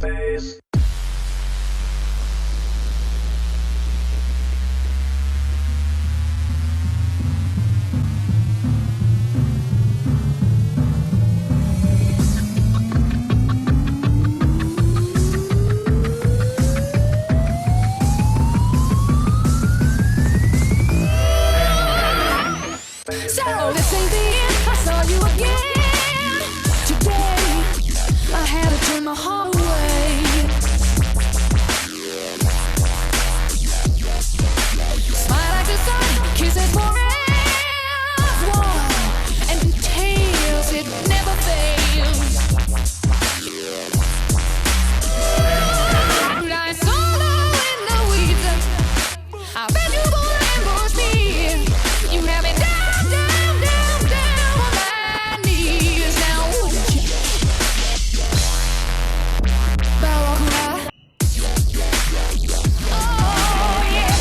Bass. So this ain't the end, I saw you again. Today, I had to turn my heart away. Smile like the sun, kisses forever, and details, it never fails. Lying solo in the weeds, I bet you won't ambush me. You have me down, down, down, down on my knees now. Baracuda. Oh yeah.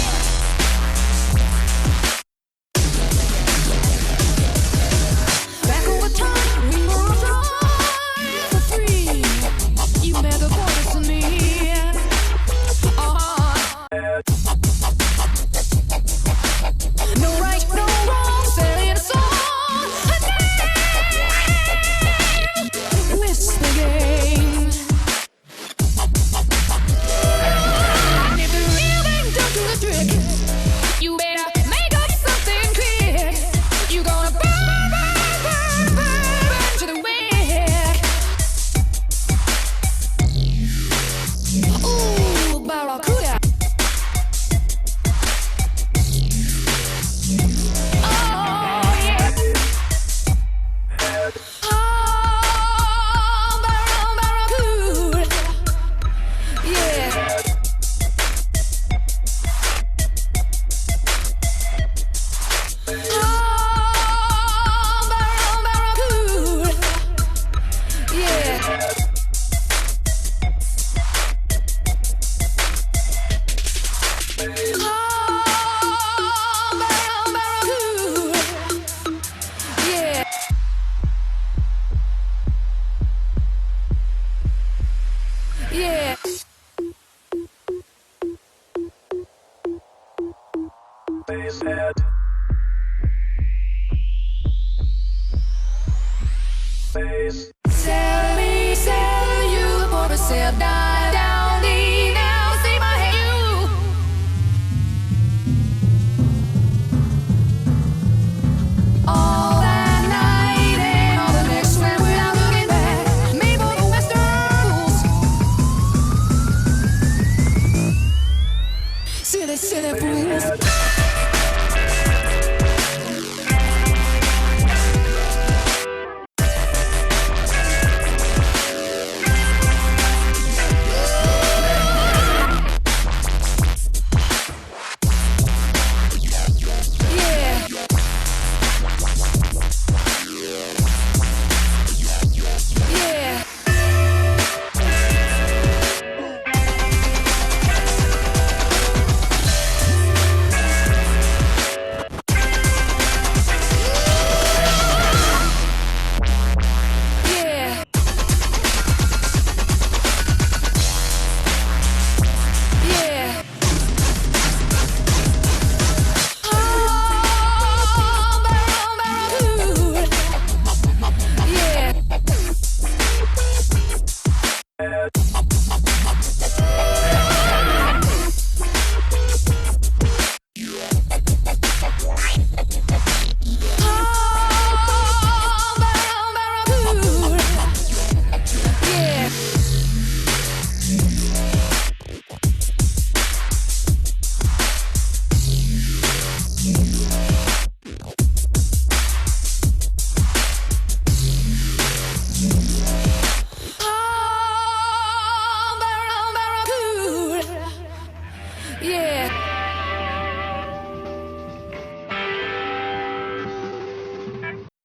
Back over time, we were all trying for free. You never wanted to me. No right, no wrong, selling a song. Miss the game. And if the real thing don't do the trick, you better make up something quick. You gonna burn, burn, burn, burn, burn to the wick. Ooh, Baracuda. Oh yeah. Oh, Baracuda. Yeah. Oh, Baracuda. Yeah. Oh, Baracuda. Yeah. Yeah. Bass head. Bass. Sell me, sell you for a sale. Die down, leave now, see my head. You. All that night and all the next when without looking back. Made for the Western rules. Silly, silly fool.